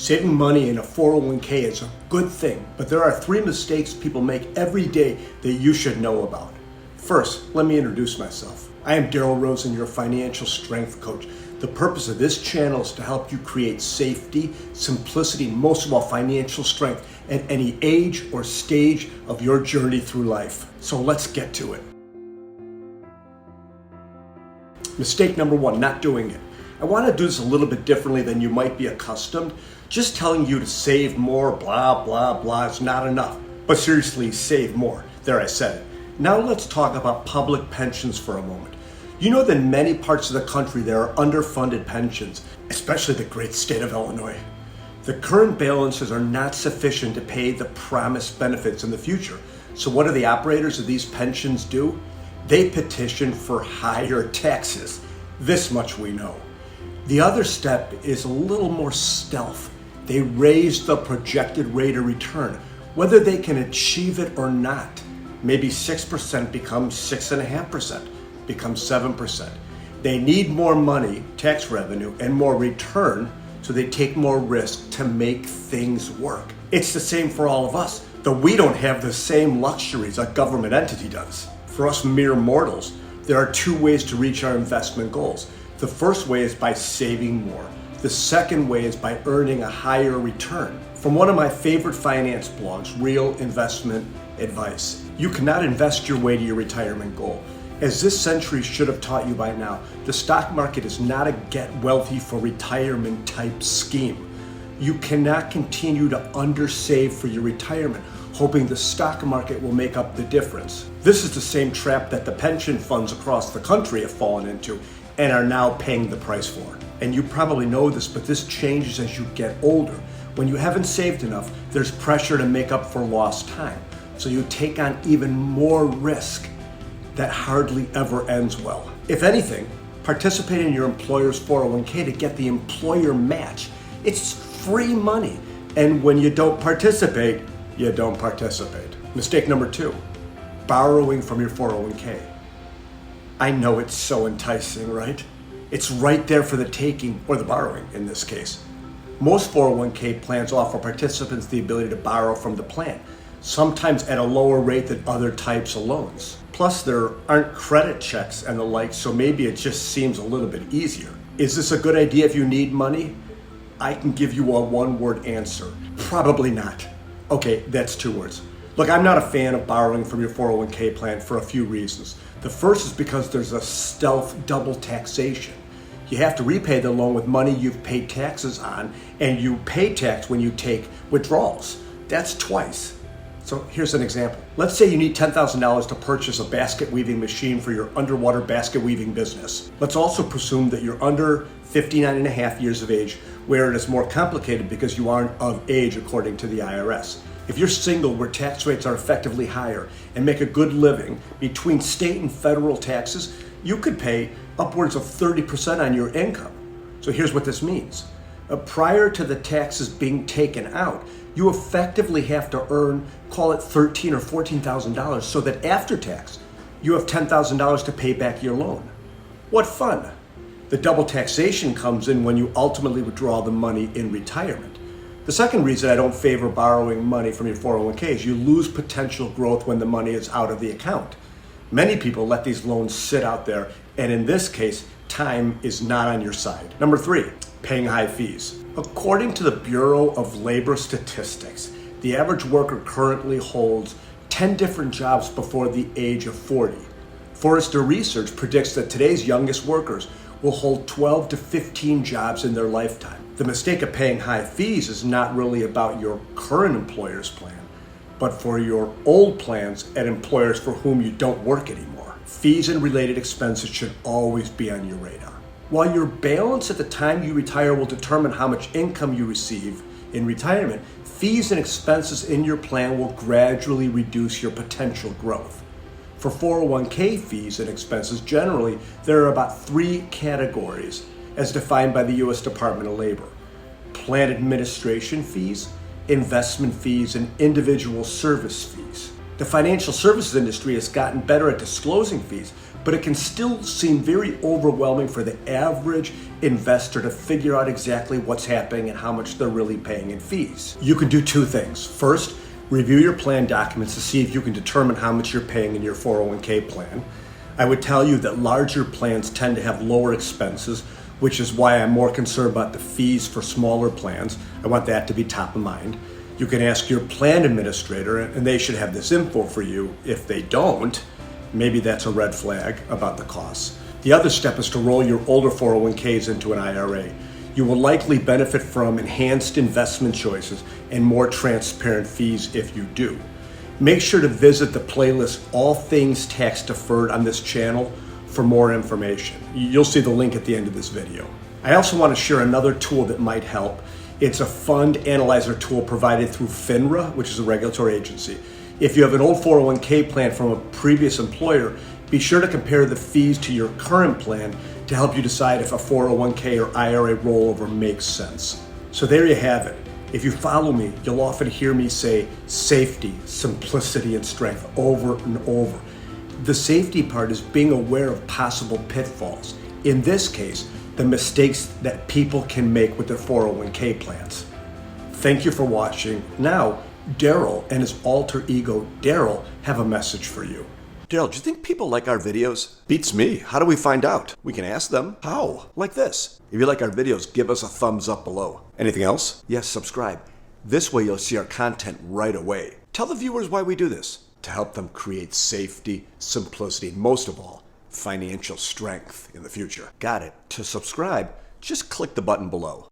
Saving money in a 401k is a good thing, but there are 3 mistakes people make every day that you should know about. First, let me introduce myself. I am Darryl Rosen, your financial strength coach. The purpose of this channel is to help you create safety, simplicity, and most of all, financial strength at any age or stage of your journey through life. So let's get to it. Mistake number 1, not doing it. I want to do this a little bit differently than you might be accustomed. Just telling you to save more, blah, blah, blah, is not enough. But seriously, save more. There, I said it. Now let's talk about public pensions for a moment. You know that in many parts of the country there are underfunded pensions, especially the great state of Illinois. The current balances are not sufficient to pay the promised benefits in the future. So what do the operators of these pensions do? They petition for higher taxes. This much we know. The other step is a little more stealth. They raise the projected rate of return, whether they can achieve it or not. Maybe 6% becomes 6.5%, becomes 7%. They need more money, tax revenue, and more return, so they take more risk to make things work. It's the same for all of us, though we don't have the same luxuries a government entity does. For us mere mortals, there are 2 ways to reach our investment goals. The first way is by saving more. The second way is by earning a higher return. From one of my favorite finance blogs, Real Investment Advice, you cannot invest your way to your retirement goal. As this century should have taught you by now, the stock market is not a get wealthy for retirement type scheme. You cannot continue to undersave for your retirement, hoping the stock market will make up the difference. This is the same trap that the pension funds across the country have fallen into and are now paying the price for. And you probably know this, but this changes as you get older. When you haven't saved enough, there's pressure to make up for lost time. So you take on even more risk that hardly ever ends well. If anything, participate in your employer's 401k to get the employer match. It's free money. And when you don't participate, you don't participate. Mistake number 2, borrowing from your 401k. I know it's so enticing, right? It's right there for the taking, or the borrowing in this case. Most 401k plans offer participants the ability to borrow from the plan, sometimes at a lower rate than other types of loans. Plus, there aren't credit checks and the like, so maybe it just seems a little bit easier. Is this a good idea if you need money? I can give you a 1-word answer. Probably not. Okay, that's 2 words. Look, I'm not a fan of borrowing from your 401k plan for a few reasons. The first is because there's a stealth double taxation. You have to repay the loan with money you've paid taxes on, and you pay tax when you take withdrawals. That's twice. So here's an example. Let's say you need $10,000 to purchase a basket weaving machine for your underwater basket weaving business. Let's also presume that you're under 59 and a half years of age, where it is more complicated because you aren't of age according to the IRS. If you're single, where tax rates are effectively higher, and make a good living between state and federal taxes, you could pay upwards of 30% on your income. So here's what this means. Prior to the taxes being taken out, you effectively have to earn, call it $13,000 or $14,000, so that after tax, you have $10,000 to pay back your loan. What fun! The double taxation comes in when you ultimately withdraw the money in retirement. The second reason I don't favor borrowing money from your 401k is you lose potential growth when the money is out of the account. Many people let these loans sit out there, and in this case, time is not on your side. Number 3, paying high fees. According to the Bureau of Labor Statistics, the average worker currently holds 10 different jobs before the age of 40. Forrester Research predicts that today's youngest workers will hold 12 to 15 jobs in their lifetime. The mistake of paying high fees is not really about your current employer's plan, but for your old plans at employers for whom you don't work anymore. Fees and related expenses should always be on your radar. While your balance at the time you retire will determine how much income you receive in retirement, fees and expenses in your plan will gradually reduce your potential growth. For 401k fees and expenses, generally, there are about 3 categories as defined by the U.S. Department of Labor: plan administration fees, investment fees, and individual service fees. The financial services industry has gotten better at disclosing fees, but it can still seem very overwhelming for the average investor to figure out exactly what's happening and how much they're really paying in fees. You can do two things. First, review your plan documents to see if you can determine how much you're paying in your 401k plan. I would tell you that larger plans tend to have lower expenses, which is why I'm more concerned about the fees for smaller plans. I want that to be top of mind. You can ask your plan administrator, and they should have this info for you. If they don't, maybe that's a red flag about the costs. The other step is to roll your older 401ks into an IRA. You will likely benefit from enhanced investment choices and more transparent fees if you do. Make sure to visit the playlist All Things Tax Deferred on this channel for more information. You'll see the link at the end of this video. I also want to share another tool that might help. It's a fund analyzer tool provided through FINRA, which is a regulatory agency. If you have an old 401k plan from a previous employer, be sure to compare the fees to your current plan to help you decide if a 401k or IRA rollover makes sense. So there you have it. If you follow me, you'll often hear me say safety, simplicity, and strength over and over. The safety part is being aware of possible pitfalls. In this case, the mistakes that people can make with their 401k plans. Thank you for watching. Now, Darryl and his alter ego, Darryl, have a message for you. Darryl, do you think people like our videos? Beats me. How do we find out? We can ask them. How? Like this. If you like our videos, give us a thumbs up below. Anything else? Yes, subscribe. This way you'll see our content right away. Tell the viewers why we do this. To help them create safety, simplicity, and most of all, financial strength in the future. Got it. To subscribe, just click the button below.